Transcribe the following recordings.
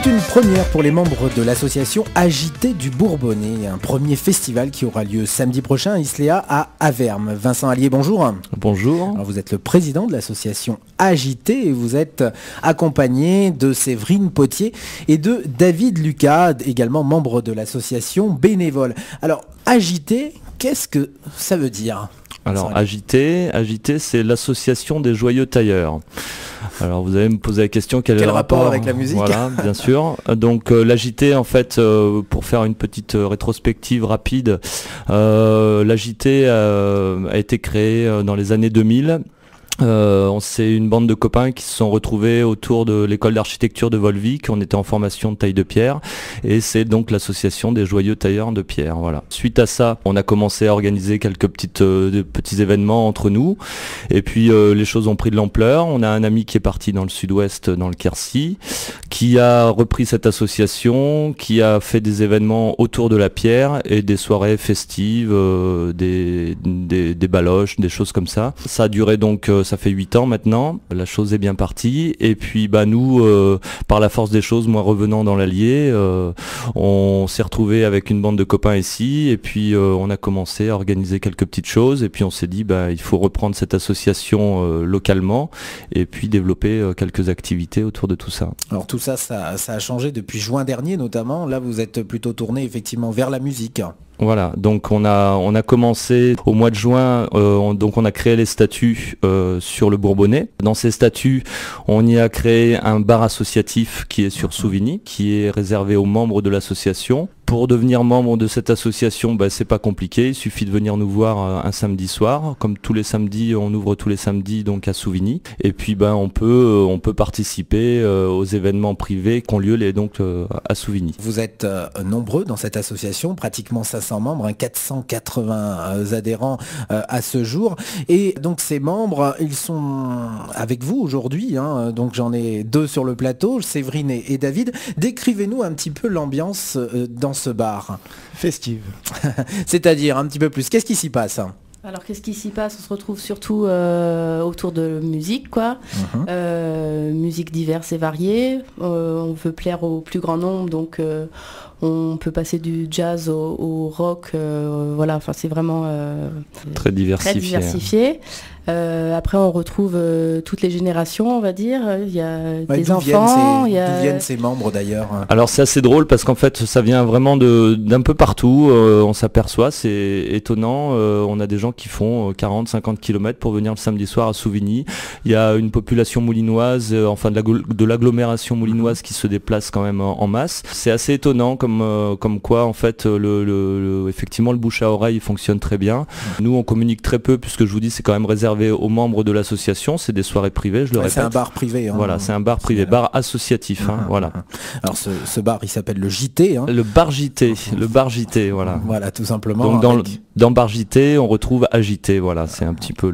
C'est une première pour les membres de l'association Agité du Bourbonnais, un premier festival qui aura lieu samedi prochain à Isléa à Avermes. Vincent Allier, bonjour. Bonjour. Alors, vous êtes le président de l'association Agité et vous êtes accompagné de Séverine Potier et de David Lucas, également membre de l'association bénévole. Alors, Agité, qu'est-ce que ça veut dire ? Alors Agité, c'est l'association des joyeux tailleurs. Alors vous allez me poser la question, quel est le rapport avec la musique ? Voilà, bien sûr. Donc l'Agité, en fait, pour faire une petite rétrospective rapide, l'Agité a été créé dans les années 2000. C'est une bande de copains qui se sont retrouvés autour de l'école d'architecture de Volvic. On était en formation de taille de pierre et c'est donc l'association des joyeux tailleurs de pierre. Voilà. Suite à ça, on a commencé à organiser quelques petits événements entre nous et puis les choses ont pris de l'ampleur. On a un ami qui est parti dans le sud-ouest, dans le Quercy, qui a repris cette association, qui a fait des événements autour de la pierre et des soirées festives, des baloches, des choses comme ça. Ça a duré donc ça fait 8 ans maintenant, la chose est bien partie et puis nous, par la force des choses, moi revenant dans l'Allier, on s'est retrouvé avec une bande de copains ici et puis on a commencé à organiser quelques petites choses et puis on s'est dit il faut reprendre cette association localement et puis développer quelques activités autour de tout ça. Alors tout ça, ça a changé depuis juin dernier notamment, là vous êtes plutôt tourné effectivement vers la musique. Voilà, donc on a commencé au mois de juin, donc on a créé les statuts sur le Bourbonnais. Dans ces statuts, on y a créé un bar associatif qui est sur Souvigny, qui est réservé aux membres de l'association. Pour devenir membre de cette association, c'est pas compliqué, il suffit de venir nous voir un samedi soir. Comme tous les samedis, on ouvre tous les samedis donc à Souvigny. Et puis on peut participer aux événements privés qui ont lieu à Souvigny. Vous êtes nombreux dans cette association, pratiquement 500 membres, 480 adhérents à ce jour. Et donc ces membres, ils sont avec vous aujourd'hui. Donc j'en ai 2 sur le plateau, Séverine et David. Décrivez-nous un petit peu l'ambiance dans ce bar. Festive. C'est-à-dire un petit peu plus. Qu'est-ce qui s'y passe ? Alors qu'est-ce qui s'y passe ? On se retrouve surtout autour de musique, quoi. Musique diverses et variées. On veut plaire au plus grand nombre, donc on peut passer du jazz au rock. Voilà, enfin c'est vraiment très diversifié. Après on retrouve toutes les générations, on va dire. Il y a des enfants. D'où viennent ces membres d'ailleurs ? Alors c'est assez drôle parce qu'en fait ça vient vraiment d'un peu partout. On s'aperçoit, c'est étonnant. On a des gens qui font 40-50 km pour venir le samedi soir à Souvigny. Il y a une population moulinoise, de l'agglomération moulinoise qui se déplace quand même en masse. C'est assez étonnant comme quoi en fait effectivement le bouche à oreille fonctionne très bien. Nous on communique très peu puisque je vous dis c'est quand même réservé aux membres de l'association, c'est des soirées privées, je le répète. C'est un bar privé. Voilà, c'est un bar privé, bar associatif. Voilà. Alors ce bar, il s'appelle le JT. Le bar JT, voilà. Voilà, tout simplement. Donc dans bar JT, on retrouve Agité, voilà, c'est un petit peu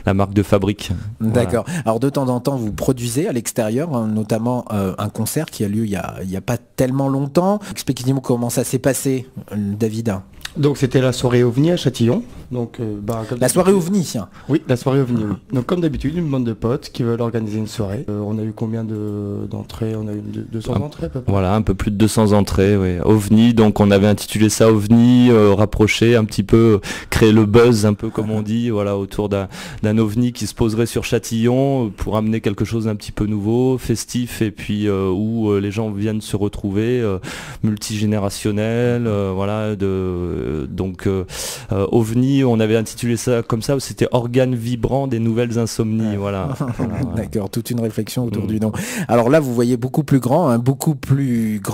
la marque de fabrique. D'accord. Voilà. Alors de temps en temps, vous produisez à l'extérieur, notamment un concert qui a lieu il y a pas tellement longtemps. Expliquez-nous comment ça s'est passé, David. Donc c'était la soirée OVNI à Châtillon. Donc, la soirée OVNI. Oui, la soirée OVNI, oui. Donc comme d'habitude, une bande de potes qui veulent organiser une soirée. On a eu combien d'entrées ? On a eu 200 entrées à peu près. Voilà, un peu plus de 200 entrées, oui. OVNI, donc on avait intitulé ça OVNI, rapprocher un petit peu, créer le buzz un peu comme on dit, voilà, autour d'un OVNI qui se poserait sur Châtillon pour amener quelque chose d'un petit peu nouveau, festif et puis où les gens viennent se retrouver, multigénérationnel, voilà, donc OVNI, on avait intitulé ça comme ça, c'était organe vibrant des nouvelles insomnies, voilà. D'accord, toute une réflexion autour du nom. Alors là, vous voyez beaucoup plus grand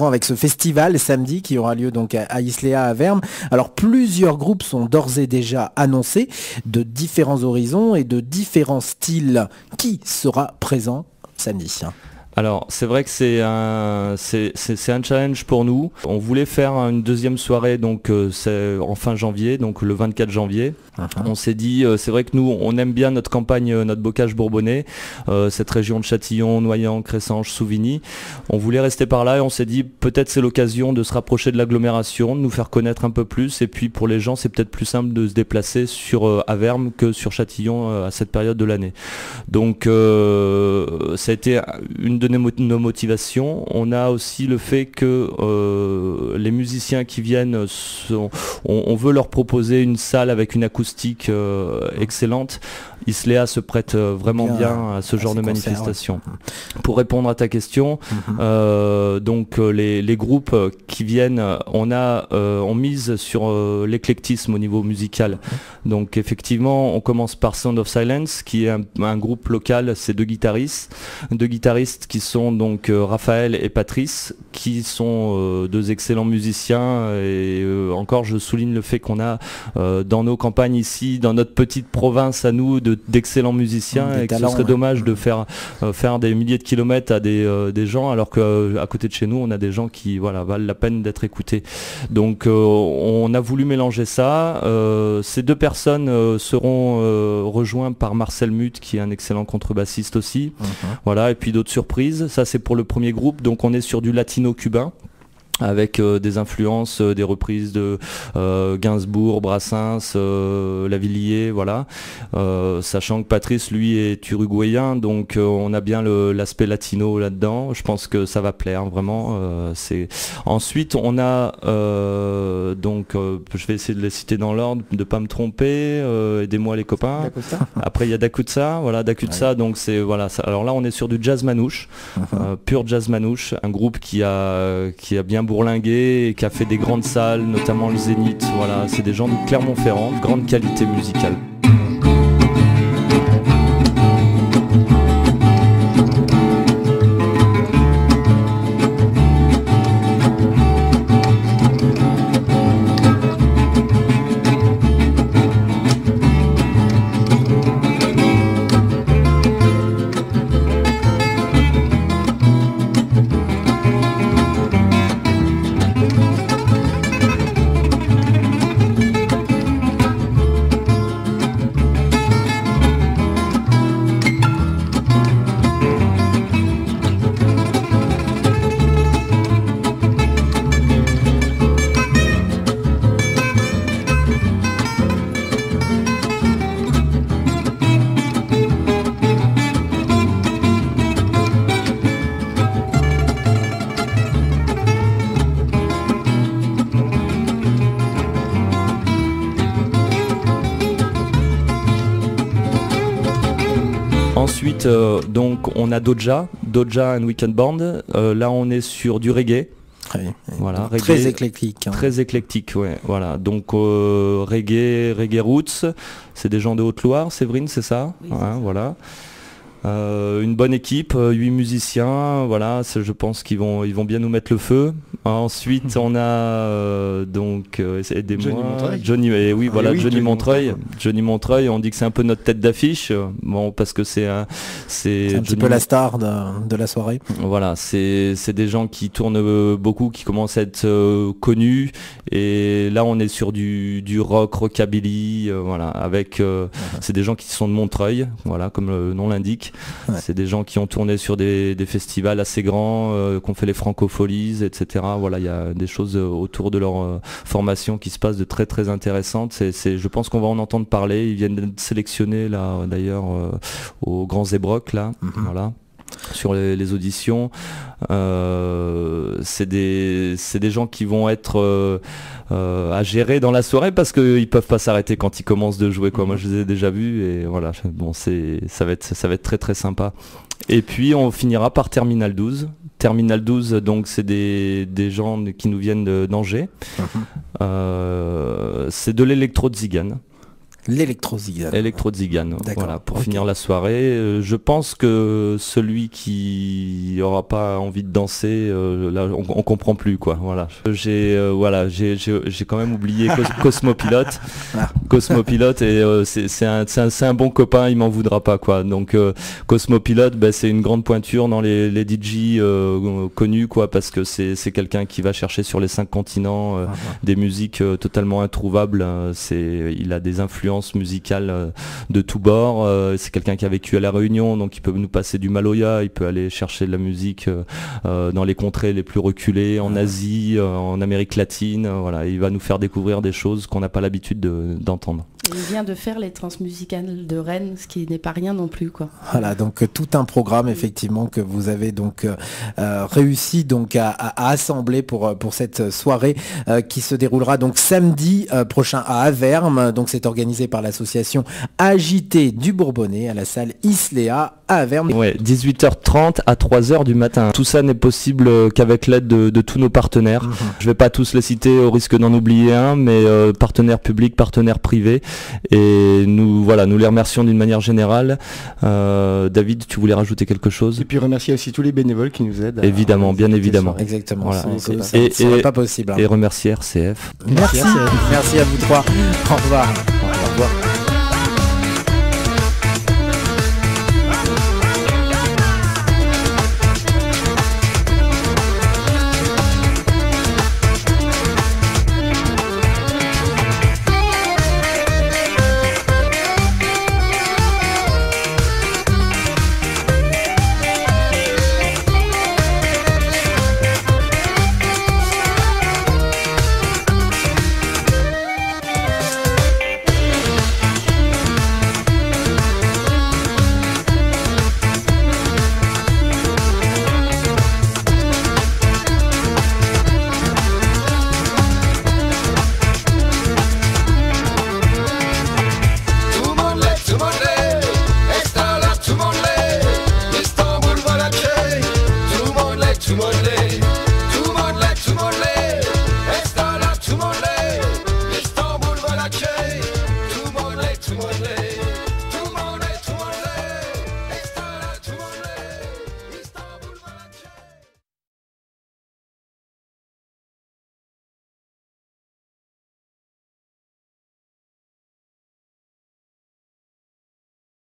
avec ce festival samedi qui aura lieu donc à Isléa à Avermes. Alors plusieurs groupes sont d'ores et déjà annoncés de différents horizons et de différents styles. Qui sera présent samedi ? Alors c'est vrai que c'est un challenge pour nous. On voulait faire une deuxième soirée donc c'est en fin janvier, donc le 24 janvier. On s'est dit, c'est vrai que nous, on aime bien notre campagne, notre bocage bourbonnais, cette région de Châtillon, Noyant, Cressanges, Souvigny. On voulait rester par là et on s'est dit, peut-être c'est l'occasion de se rapprocher de l'agglomération, de nous faire connaître un peu plus. Et puis pour les gens, c'est peut-être plus simple de se déplacer sur Avermes que sur Châtillon à cette période de l'année. Donc ça a été une de nos motivations. On a aussi le fait que les musiciens qui viennent, on veut leur proposer une salle avec une acoustique excellente. Islea se prête vraiment bien à ce genre de manifestation. Pour répondre à ta question, donc les groupes qui viennent, on mise sur l'éclectisme au niveau musical. Donc effectivement, on commence par Sound of Silence, qui est un groupe local, c'est deux guitaristes qui sont donc Raphaël et Patrice, qui sont deux excellents musiciens. Et encore, je souligne le fait qu'on a dans nos campagnes ici, dans notre petite province à nous, d'excellents musiciens, et que ce serait dommage de faire des milliers de kilomètres à des gens, alors qu'à côté de chez nous on a des gens qui valent la peine d'être écoutés. Donc on a voulu mélanger ça. Ces deux personnes seront rejoints par Marcel Muth, qui est un excellent contrebassiste aussi. Voilà, et puis d'autres surprises. Ça, c'est pour le premier groupe. Donc on est sur du latino-cubain, avec des influences, des reprises de Gainsbourg, Brassens, Lavilliers, voilà. Sachant que Patrice, lui, est uruguayen, donc on a bien l'aspect latino là-dedans. Je pense que ça va plaire, vraiment. Ensuite, on a, je vais essayer de les citer dans l'ordre, de ne pas me tromper, aidez-moi les copains. Après, il y a Dakutsa, Dakutsa, donc c'est, alors là, on est sur du jazz manouche, pur jazz manouche, un groupe qui a bien bourlingué et qui a fait des grandes salles, notamment le Zénith. Voilà, c'est des gens de Clermont-Ferrand, de grande qualité musicale. Ensuite, donc on a Doja and Weekend Band. Là, on est sur du reggae. Voilà, reggae, très éclectique. Très éclectique, ouais. Voilà. Donc reggae roots. C'est des gens de Haute-Loire, Séverine, c'est ça, oui, voilà. Une bonne équipe, 8 musiciens, voilà, je pense qu'ils vont bien nous mettre le feu. Ensuite, on a aidez-moi, Johnny Montreuil. Johnny Montreuil, on dit que c'est un peu notre tête d'affiche, parce que c'est un petit peu la star de la soirée. Voilà, c'est des gens qui tournent beaucoup, qui commencent à être connus, et là on est sur du rock, rockabilly, voilà, avec c'est des gens qui sont de Montreuil, voilà, comme le nom l'indique. Ouais. C'est des gens qui ont tourné sur des festivals assez grands, qui ont fait les Francopholies, etc. Voilà, il y a des choses autour de leur formation qui se passent de très très intéressantes. Je pense qu'on va en entendre parler. Ils viennent d'être sélectionnés là, d'ailleurs, au Grand Zébroc là, voilà. Sur les auditions, c'est des gens qui vont être à gérer dans la soirée, parce qu'ils peuvent pas s'arrêter quand ils commencent de jouer, quoi. Moi je les ai déjà vus, et voilà, bon, ça va être très très sympa. Et puis on finira par Terminal 12. Terminal 12, donc c'est des gens qui nous viennent d'Angers. C'est de l'électro-tzigane. L'électro-tzigane, voilà, pour finir la soirée. Je pense que celui qui aura pas envie de danser, là, on comprend plus, quoi. Voilà. J'ai quand même oublié Cosmopilote. Cosmopilote, et c'est un bon copain, il m'en voudra pas, quoi. Donc Cosmopilote, c'est une grande pointure dans les DJ connus, quoi, parce que c'est quelqu'un qui va chercher sur les 5 continents des musiques totalement introuvables. Il a des influences influences musicales de tous bords. C'est quelqu'un qui a vécu à La Réunion, donc il peut nous passer du Maloya, il peut aller chercher de la musique dans les contrées les plus reculées, en Asie, en Amérique latine. Voilà, il va nous faire découvrir des choses qu'on n'a pas l'habitude d'entendre. Il vient de faire les transmusicales de Rennes, ce qui n'est pas rien non plus, quoi. Voilà, donc tout un programme effectivement que vous avez donc réussi donc à assembler pour cette soirée qui se déroulera donc samedi prochain à Avermes. Donc c'est organisé par l'association Agité du Bourbonnais à la salle Islea à Avermes. Ouais, 18h30 à 3h du matin. Tout ça n'est possible qu'avec l'aide de tous nos partenaires. Je vais pas tous les citer au risque d'en oublier un, mais partenaires publics, partenaires privés. Et nous les remercions d'une manière générale. David, tu voulais rajouter quelque chose? Et puis remercier aussi tous les bénévoles qui nous aident. Évidemment, bien évidemment. Exactement. Voilà. C'est pas possible. Hein. Et remercier RCF. Merci à vous trois. Au revoir. Au revoir. Tout le monde